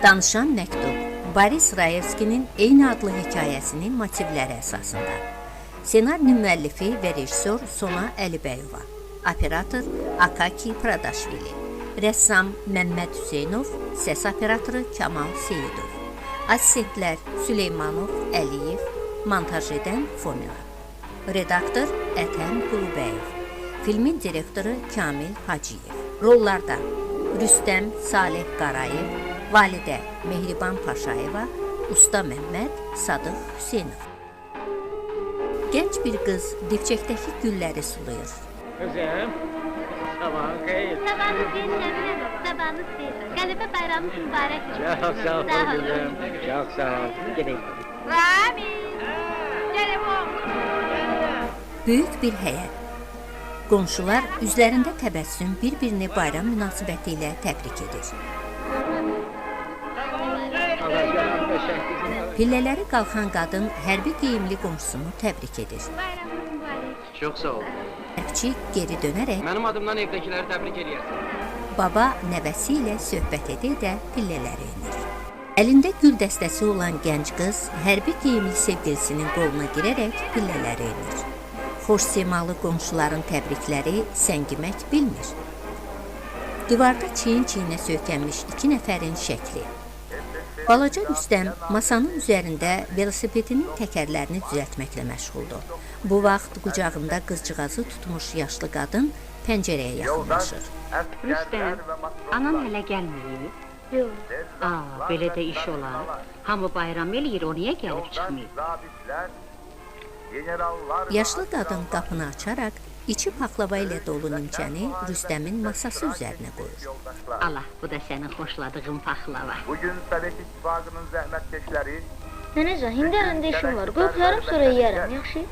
Danışan məktub Boris Rayevskinin eyni adlı hekayəsinin motivləri əsasında. Ssenarinin müəllifi və rejissor Sona Əlibəyova. Operator Akaki Pradaşvili. Rəssam Məmməd Hüseynov. Səs operatoru Kamal Seyidov. Assistentlər Süleymanov, Əliyev. Montaj edən Fomina. Redaktor Ətəm Qulubəyev. Filmin direktoru Kamil Hacıyev. Rollarda Rüstəm Salih Qarayev, Validə Mehriban Paşayeva, Usta Məmməd Sadıq Hüseynov. Gənc bir qız dibçəkdəki gülləri sulayır. Kızım, sabahın xeyir. Sabahınız xeyir Şəbirəm, sabahınız xeyir. Qəlibə bayramınız mübarək olsun. Çok sağ ol kızım, çok sağ ol. Gidelim. Ramiz, telefon. Böyük bir həyət. Qonşular üzlərində təbəssüm bir-birini bayram münasibəti ilə təbrik edir. Pillələri qalxan qadın hərbi geyimli qonşusunu təbrik edir. Bayramınız mübarək. Çok sağ ol. Hərbçi geri dönərək Benim adımdan evdekileri tebrik ediyorsun. baba nəvəsi ilə söhbət edə pillələri enir. Əlində gül dəstəsi olan gənc qız hərbi geyimli sevgilisinin qoluna girərək pillələri enir. Xoş simalı qonşuların təbrikləri səngimək bilmir. Divarda çiyin-çiyinə söykənmiş 2 nəfərin şəkli. Balaca Rüstəm masanın üzərində velosipedinin təkərlərini düzəltməklə məşğuldur. Bu vaxt qucağında qızcığazı tutmuş yaşlı qadın pəncərəyə yaxınlaşır. Rüstəm, anan hələ gəlməyib? Yox. Belə də iş olar. Hamı bayram eləyir, o niyə gəlib çıxmayıb? Yaşlı qadın qapını açaraq içi paxlava ilə dolu nimçəni Rüstəmin masası üzərinə qoyur. Allah, bu da sənin xoşladığın paxlava. Bugün Sovet İttifaqının zəhmətkeşləri Nənəcə, hindərində işim var. Qoy qılarım sonra yeyərəm, yaxşı?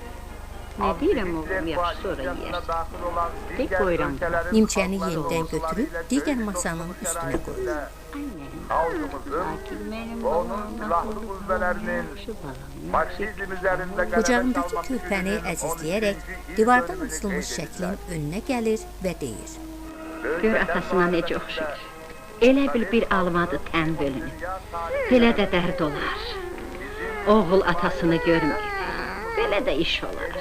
Nə deyirəm oğlum, yaxşı sonra yeyərsən. Tek qoyuram. Nimçəni yenidən götürüb digər masanın üstünə qoyur. Lakin mənim onun silahlı qüvvələrinin faşizm üzərində Qucağındakı körpəni əzizləyərək divardan asılmış şəklin önünə gəlir və deyir. Gör atasına necə oxşur. Elə bil bir almadı tən bölünüb. Belə də dərd olar. Oğul atasını görmür. Belə də iş olar.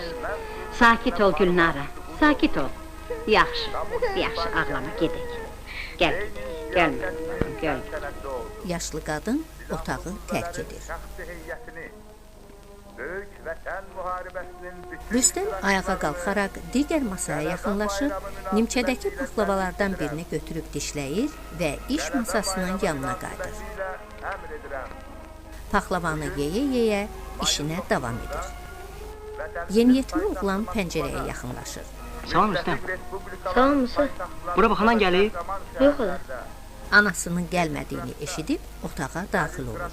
Sakit ol Gülnara, sakit ol. Yaxşı, yaxşı, ağlama, gedək. Gəl, gəlmə, gəl. Yaşlı qadın otağı tərk edir. Böyük Vətən müharibəsinin Rüstəm ayağa qalxaraq digər masaya yaxınlaşır, nimçədəki paxlavalardan birini götürüb dişləyir və iş masasının yanına qayıdır. əmr edirəm. Paxlavanı yeyə-yeyə işinə davam edir. Yeniyetmə oğlan pəncərəyə yaxınlaşır. Salam Rüstəm. Salam mısın? Bura baxanan gəlib. Yox olar. Anasının gəlmədiyini eşidib otağa daxil olur.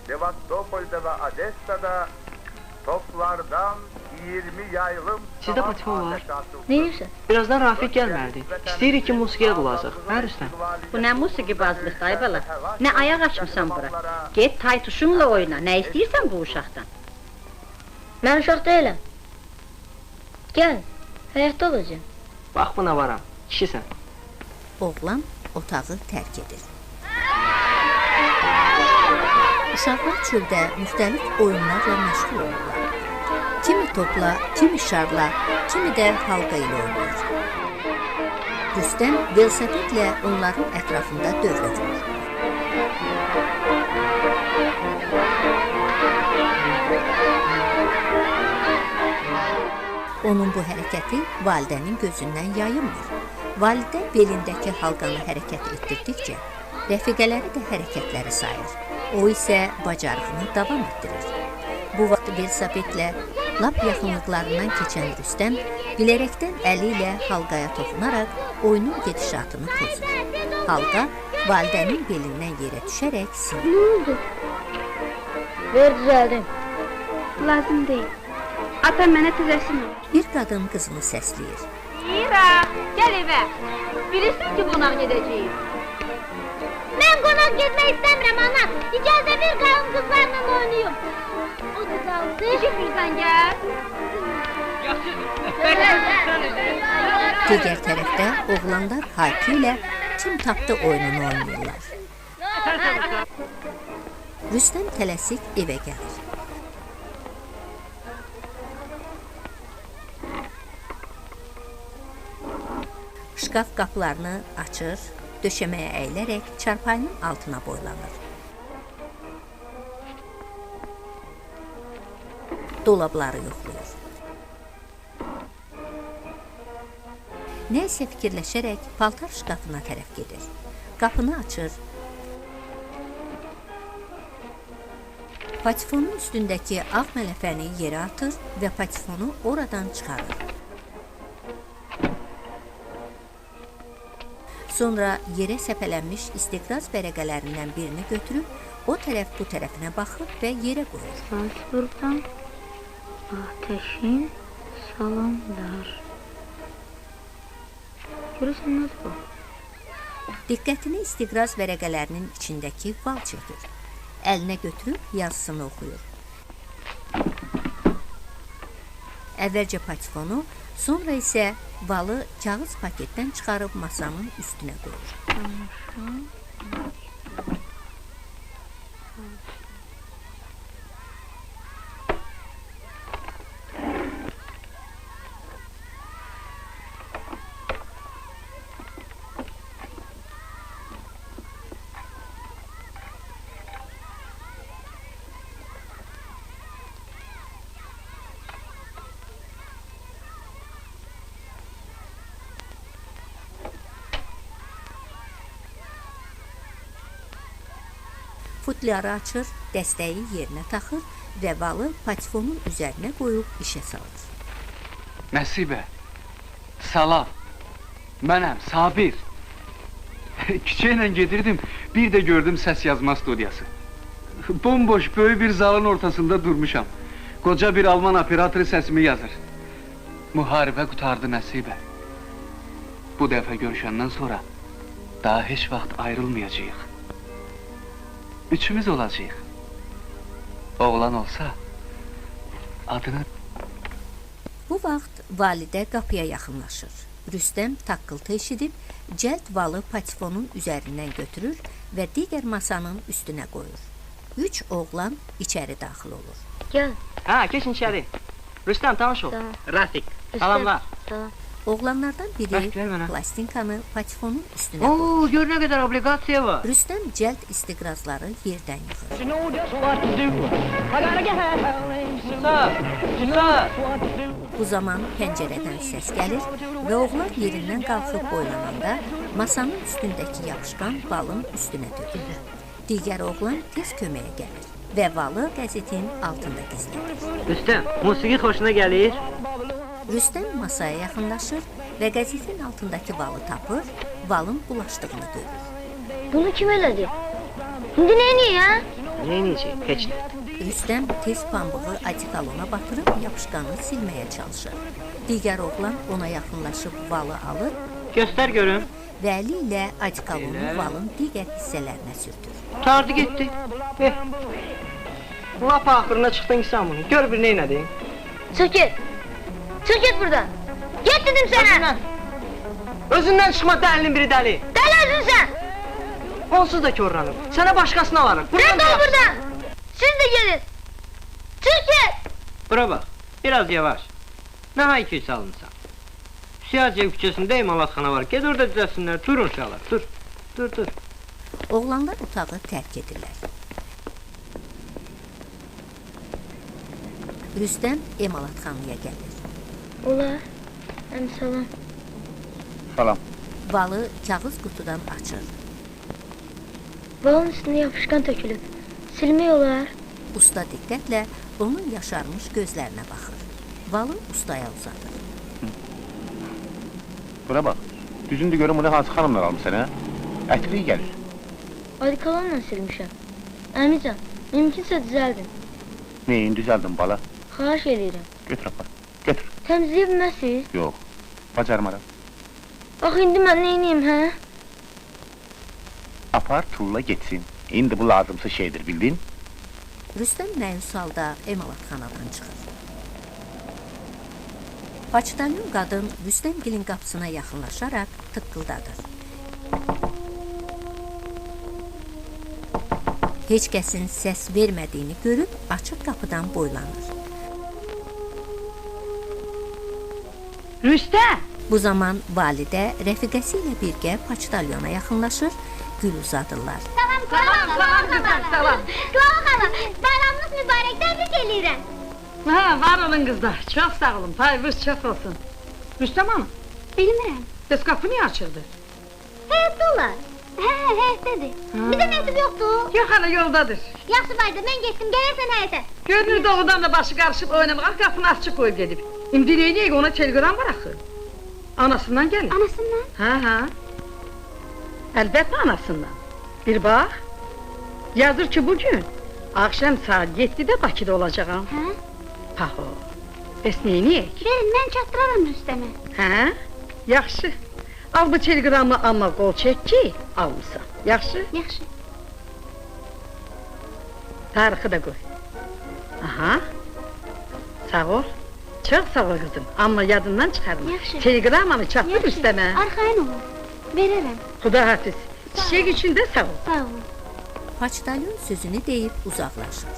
Sevastopol'da ve Odessa'da toplardan 20 yaylım Sizdə patifon var. Nə edirsən? Birazdan Rafiq gəlməlidir. İstəyirik ki, musiqiyə qulaq. Hə Rüstəm? Bu nə musiqi bazlıq ay bala? Nə ayaq açmısan bura? Get taytuşunla oyna, nə istəyirsən bu uşaqdan? Mən uşaq deyiləm. Gəl, həyatda olacağım. Bax buna varam. Kişisən. Oğlan otağı tərk edir. Uşaqlar çöldə müxtəlif oyunlarla məşğul olurlar. Kimi topla, kimi şarla, kimi də halqa ilə oynayır. Rüstəm velosipedlə onların ətrafında dövrə vurur. Onun bu hərəkəti validənin gözündən yayınmır. Validə belindəki halqanı hərəkət etdirdikcə, rəfiqələri də hərəkətləri sayır. O isə bacarığını davam etdirir. Bu vaxt velosipedlə lap yaxınlıqlarından keçən Rüstəm bilərəkdən əli ilə halqaya toxunaraq oyunun gedişatını pozur. Halqa validənin belindən yerə düşərək sınır. Nə oldu? Ver düzəldim. Lazım deyil. Ata mənə təzəsini ver. Bir qadın qızını səsləyir. İra, gəl evə. Bilirsən ki, qonaq gedəcəyik. Mən qonaq getmək istəmirəm, ana. İcazə ver qalın qızlarla oynayım. O da qaldı. Eşitmirsən, gəl. Digər tərəfdə oğlanlar Hayki ilə kim tapdı oyununu oynayırlar. Rüstəm tələsik evə gəlir. Şkaf qapılarını açır, döşəməyə əyilərək çarpayının altına boylanır. Dolabları yoxlayır. Nəysə fikirləşərək paltar şkafına tərəf gedir. Qapını açır. Patifonun üstündəki ağ mələfəni yerə atır və patifonu oradan çıxarır. Sonra yerə səpələnmiş istiqraz vərəqələrindən birini götürüb o tərəf bu tərəfinə baxır və yerə qoyur. Buradan ateşin salamlar. Görürsən nədir bu? Diqqətini istiqraz vərəqələrinin içindəki val çəkir. Əlinə götürüb yazısını oxuyur. Əvvəlcə patifonu, sonra isə valı kağız paketdən çıxarıb masanın üstünə qoyur. Futlyarı açır, dəstəyi yerinə taxır və valı patifonun üzərinə qoyub işə salır. Nəsibə, salam, mənəm Sabir. Küçəylə gedirdim, bir də gördüm səs yazma studiyası. Bomboş, böyük bir zalın ortasında durmuşam. Qoca bir Alman operatoru səsimi yazır. Müharibə qutardı Nəsibə. Bu dəfə görüşəndən sonra daha heç vaxt ayrılmayacağıq. Üçümüz olacağıq. Oğlan olsa adını... Bu vaxt validə qapıya yaxınlaşır. Rüstəm taqqıltı eşidib, cəld valı patifonun üzərindən götürür və digər masanın üstünə qoyur. 3 oğlan içəri daxil olur. Gəl. Hə, keçin içəri. Rüstəm, tanış ol. Tamam. Rafik. Salamlar. Salam. Oğlanlardan biri Ver mənə. plastinkanı patifonun üstünə qoyur. Oo, gör nə qədər obligasiya var. Rüstəm cəld istiqrazları yerdən yığır. Bu zaman pəncərədən səs gəlir və oğlan yerindən qalxıb boylananda masanın üstündəki yapışqan valın üstünə tökülür. Digər oğlan tez köməyə gəlir və valı qəzetin altında gizlədir. Rüstəm, musiqi xoşuna gəlir? Rüstəm masaya yaxınlaşır və qəzetin altındakı valı tapır, valın bulaşdığını görür. Bunu kim elədi? İndi neyini ya? Neyniyəcək? Heç nə. Rüstəm tez pambığı adikalona batırıb yapışqanı silməyə çalışır. Digər oğlan ona yaxınlaşıb valı alır Göstər görüm. və əli ilə adikalonu valın digər hissələrinə sürtür. Tardı getdi. Lap axırına çıxdın ki sən bunu. Gör bir neynədin. Çık git. Çık git buradan. Git dedim sana. Özündən çıxma dəlinin biri dəli. Deli özün sen. Onsuz da körlanır. Sənə başqasına varır. Sen ol buradan. Siz de gelin. Çık git. Bura bax, biraz yavaş. Nə hayküy salınsan? Siyasiyə küçəsində emalatxana var. Ged orada düzəlsinlər. Durun uşaqlar, dur. Dur. Oğlanlar otağı tərk edirlər. Rüstəm emalatxanaya gəlir. Ola. Hem salam. Salam. Valı kağız qutudan açır. Balın üstüne yapışkan tökülüp. Silmək olar. Usta diqqətlə onun yaşarmış gözlərinə baxır. Valı ustaya uzadır. Buna bax. Düzündür görüm bunu hansı xanımlar almış sənə? Ətri gəlir. Adikalanla silmişəm. Əmican, mümkünsə düzəldin. Neyin düzəldin bala? Xahiş edirəm. Götür apar. Götür. Təmizləyə bilməzsiniz? Yox. Bacarmaram. Bax indi mən neyniyim, hə? Apar tulla getsin. İndi bu lazımsız şeydir bildin? Rüstəm məyus halda emalatxanadan çıxır. Paçtalyon qadın Rüstəmgilin qapısına yaxınlaşaraq tıqqıldadır. Heç kəsin səs vermədiyini görüb açıq qapıdan boylanır. Rüstəm! Bu zaman validə rəfiqəsi ilə birgə poçtalyona yaxınlaşır, gül uzadırlar. Salam, Salam, salam. Qlava xala, bayramınız mübarək, təbrik eləyirəm. Ha, var olun qızlar, çox sağ olun, payınız çox olsun. Rüstəm hanım, Bilmirəm. bəs qapı niyə açıldı? Həyətdə olar. Həyətdədir. Bizə məktub yoxdur. Yox, hələ yoldadır. Yaxşı bayda, mən getdim, gələrsən həyətə. Görünür doğrudan da başı qarışıb oynamağa qapını açıq qoyub gedib. İndi neyiniyək, ona telegram var axı. Anasından gəlir. Anasından? Ha. Əlbəttə anasından. Bir bax, yazır ki bugün axşam saat 7-də Bakıda olacağam. Hə? Paho, bəs neyiniyək? Verin, mən çatdıraram Rüstəmə. Hə, yaxşı. Al bu telegramı, amma qol çək ki, almısan. Yaxşı? Yaxşı. Tarixi də qoy. Aha. Sağ ol. Çox sağ ol qızım, amma yadından çıxarma. Yaxşı. Telegramını çatdır Yaxşı. üstəmə. Arxayın olun. Verərəm. Xuda hafiz. Çiçək üçün də sağ ol. Sağ olun. Poçtalyon sözünü deyib uzaqlaşır.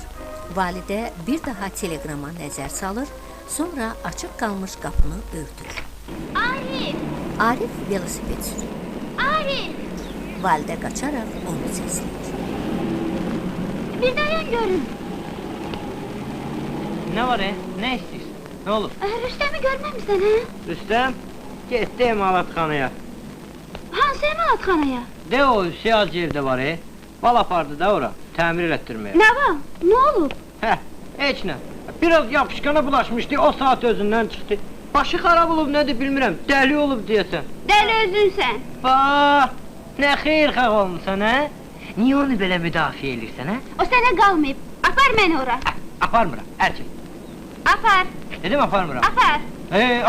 Validə bir daha teleqrama nəzər salır, sonra açıq qalmış qapını örtür. Arif! Arif velosiped sürür. Arif! Validə qaçaraq onu səsləyir. Bir dayan görün. Ne var Ne istiyorsun? Ne olur? Rüstəmi görməmisən, hə? Rüstem, getdi emalatxanaya. Hansı emalatxanaya? De o Hüseyaz evdə var Bal apardı da ora, təmir elətdirməyə. Nə var? Nə olub? Hə, heç nə. Biraz yapışqana bulaşmışdı, o saat özündən çıxdı. Başı xarab olub nədir bilmirəm, dəli olub deyəsən. Dəli özünsən. Bax, nə xeyirxah olmusan, hə? Niyə onu belə müdafiə edirsən, hə? O sənə qalmayıb. Apar məni ora. Hə, aparmıram, ərçək. Apar. Dedim aparmıram. Apar.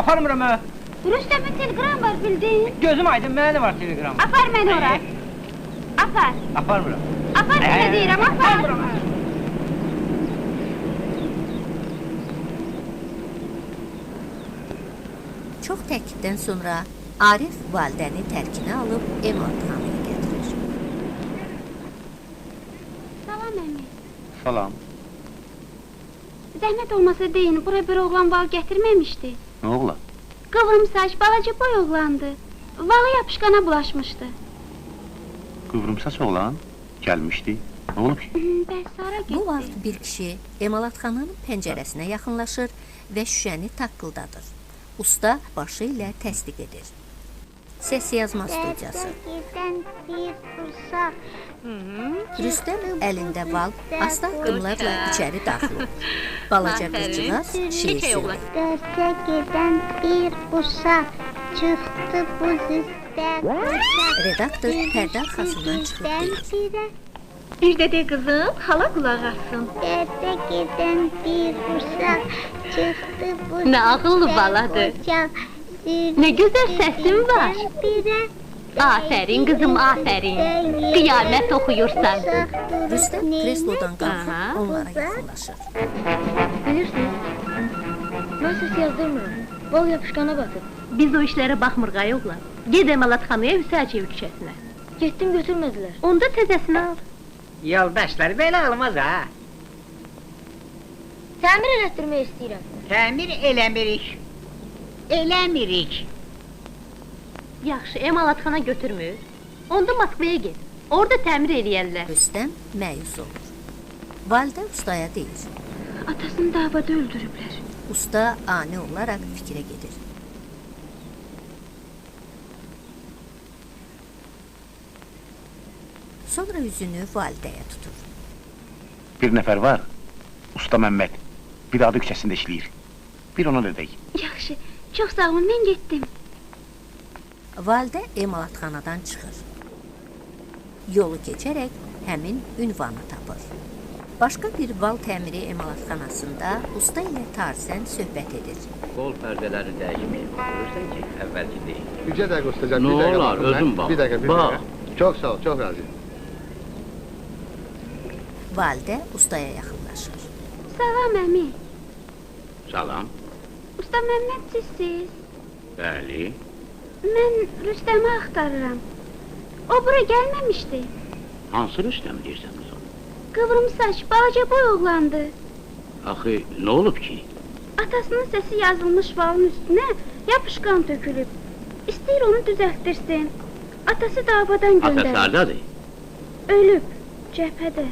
Aparmıram, hə? Rüstəmin telegram var, bildin? Gözüm aydın, mənə də var telegram. Apar məni ora. Apar. Aparmıram. Apar sənə deyirəm, apar. Çox təkiddən sonra Arif validəni tərkinə alıb emalatxanaya gətirir. Salam əmi. Salam. Zəhmət olmasa deyin, bura bir oğlan val gətirməmişdi. Nə oğlan? Qıvrım saç, balaca boy oğlandı. Valı yapışqana bulaşmışdı. Qıvrımsaç oğlan gəlmişdi. Nə olub ki? Bəs sonra getdi. Bu vaxt bir kişi emalatxananın pəncərəsinə yaxınlaşır və şüşəni taqqıldadır. Usta başı ilə təsdiq edir. Səs yazma studiyası. Gedən bir uşaq. Rüstəm əlində val asta addımlarla içəri daxil olur. Balaca qızcığaz şiir söyləyir. Dərsə gedən bir uşaq çıxdı bu züstdən. Redaktor pərdə arxasından çıxıb deyir. Bir də de qızım, hala qulaq assın. Dərsə gedən bir uşaq çıxdı bu Nə ağıllı baladır. Nə gözəl səsin var. Afərin qızım, afərin. Qiyamət oxuyursan. Rüstəm kreslodan qalxıb onlara yaxınlaşır. Bilirsiniz, mən səs yazdırmıram. Val yapışqana batıb. Biz o işlərə baxmırıq ay oğlan. Ged emalatxanaya Hüsəciv küçəsinə. Getdim götürmədilər. Onda təzəsini al. Yoldaşlar belə olmaz ha. Təmir elətdirmək istəyirəm. Təmir eləmirik. Eləmirik. Yaxşı, emalatxana götürmür. Onda Moskvaya get. Orada təmir eləyərlər. Rüstəm məyus olur. Validə ustaya deyir. Atasını davada öldürüblər. Usta ani olaraq fikrə gedir. Sonra üzünü validəyə tutur. Bir nəfər var, Usta Məmməd. Bir adı küçəsində işləyir. Bir ona dedək. Yaxşı, çox sağ olun, mən getdim. Validə emalatxanadan çıxır. Yolu keçərək həmin ünvanı tapır. Başqa bir val təmiri emalatxanasında usta ilə tarzən söhbət edir. Qol pərdələri dəyişməyib. Görürsən ki, əvvəlki deyil. Bircə dəqiqə ustacan, Nə bir dəqiqə olar, baxın mən. özün bax. Bir dəqiqə, bir Bax. dəqiqə. Çox sağ ol, çox razıyım. Validə ustaya yaxınlaşır. Salam əmi. Salam. Usta Məmməd sizsiz. Bəli. Mən Rüstəmi axtarıram. O bura gəlməmişdi. Hansı Rüstəm deyirsən qızım? Kıvrım saç, balaca boy oğlandı. Axı, nə olub ki? Atasının sesi yazılmış valın üstüne yapışkan tökülüb. İstəyir onu düzəltdirsin. Atası davadan Atası göndərir. hardadır? Ölüb, cəbhədə.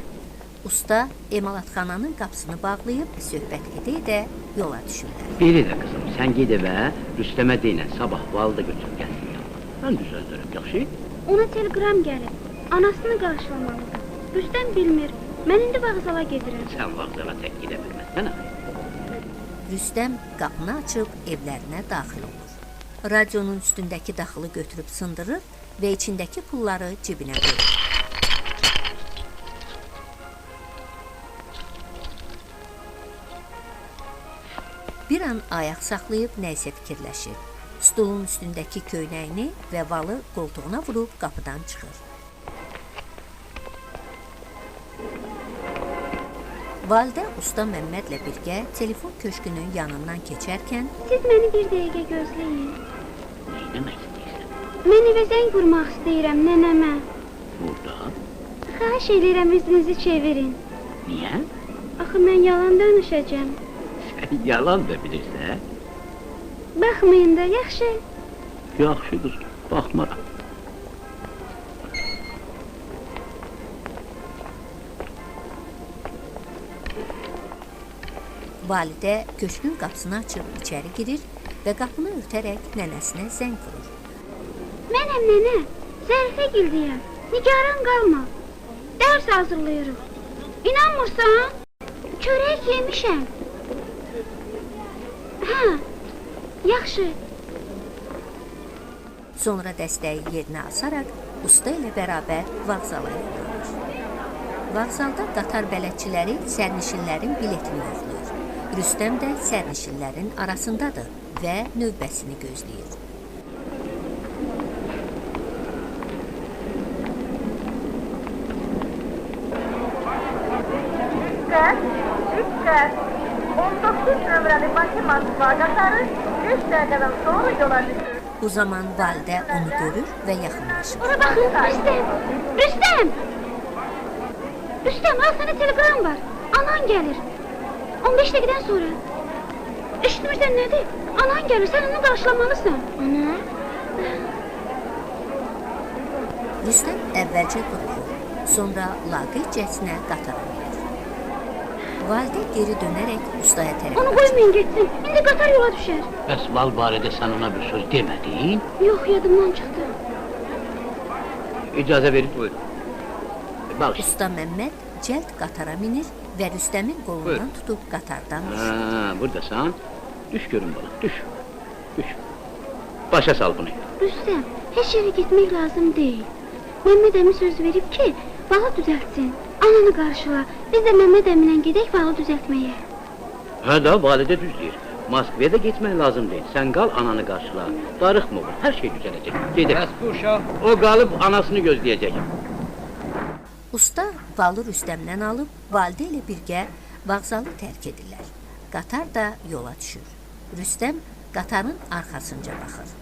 Usta emalatxananın qapısını bağlayıb söhbət edə-edə yola düşürlər. Biri də qızım, sən ged evə, Rüstəmə deyinən sabah valda götürüb gəlsin yanına. Mən düzəldərəm, yaxşı? Ona telegram gəlib. Anasını qarşılamalıdır. Rüstəm bilmir. Mən indi vağzala gedirəm. Sən vağzala tək gedə bilməzsən axı. Rüstəm qapını açıb evlərinə daxil olur. Radionun üstündəki daxılı götürüb sındırır və içindəki pulları cibinə qoyur. Bir an ayaq saxlayıb nəysə fikirləşir. Stolun üstündəki köynəyini və valı qoltuğuna vurub qapıdan çıxır. Validə Usta Məmmədlə birgə telefon köşkünün yanından keçərkən Siz məni bir dəqiqə gözləyin. Neyləmək istəyirsən? Mən evə zəng vurmaq istəyirəm nənəmə. Burada? Xahiş edirəm üzünüzü çevirin. Niyə? Axı mən yalan danışacağam. Sən yalan da bilirsən. Baxmayın da, yaxşı. Yaxşıdır, baxmaram. Validə köşkün qapısını açıb içəri girir və qapını örtərək nənəsinə zəng vurur. Mənəm nənə, Zərifə gildiyəm. Nigaran qalma. Dərs hazırlayırıq. İnanmırsan? Çörək yemişəm. Hə, yaxşı. Sonra dəstəyi yerinə asaraq usta ilə bərabər vağzala yollanır. Vağzalda qatar bələdçiləri sərnişinlərin biletini yoxlayır. Rüstəm də sərnişinlərin arasındadır və növbəsini gözləyir. Dikkat! 19 nömrəli Bakı Moskva qatarı 5 dəqiqədən sonra yola düşür. Bu zaman validə onu görür və yaxınlaşır. Ora baxın, Rüstəm! Rüstəm! Rüstəm, al sənə telegram var. Anan gəlir. 15 dəqiqədən sonra. Eşitmirsən nədir? Anan gəlir, sən onu qarşılamalısan. Ana? Rüstəm əvvəlcə durur, sonra laqeydcəsinə qatara minir. Validə geri dönərək ustaya tərəf Onu qoymayın getsin, indi qatar yola düşər. Bəs val barədə sən ona bir söz demədin? Yox, yadımdan çıxdı. İcazə verin, buyur. Bax, Usta Məmməd cəld qatara minir və Rüstəmin qolundan tutub qatardan düşür. buradasan. Düş görün bana, düş. Düş. Başa sal bunu. Rüstəm, heç yerə getmək lazım deyil. Məmməd əmi söz verib ki, balı düzəltsin. Ananı qarşıla, biz də Məmməd əminlə gedək balı düzəltməyə. Hə da, validə düz deyir. Moskvaya da getmək lazım deyil. Sən qal, ananı qarşıla. Darıxma olur, hər şey düzələcək. Gedək. Bəs bu uşaq O qalıb anasını gözləyəcək. Usta balı Rüstəmdən alıb validə ilə birgə vağzalı tərk edirlər. Qatar da yola düşür. Rüstəm qatarın arxasınca baxır.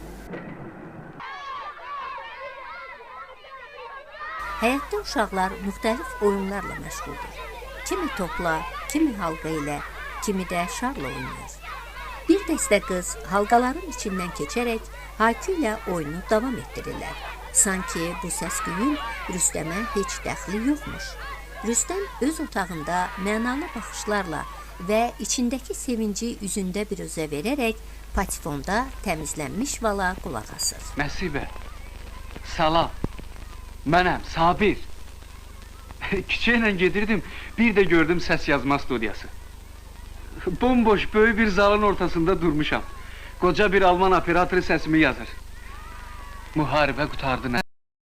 Həyətdə uşaqlar müxtəlif oyunlarla məşğuldur. Kimi topla, kimi halqa ilə, kimi də şarla oynayır. Bir dəstə qız halqaların içindən keçərək haykü ilə oyunu davam etdirirlər. Sanki bu səs-küyün Rüstəmə heç dəxli yoxmuş. Rüstəm öz otağında mənalı baxışlarla və içindəki sevinci üzündə bir özə verərək patifonda təmizlənmiş vala qulaq asır. Nəsibə, salam. Mənəm, Sabir. Küçəylə gedirdim, bir də gördüm səs yazma studiyası. Bomboş, böyük bir zalın ortasında durmuşam. Qoca bir Alman operatoru səsimi yazır. Müharibə qutardı.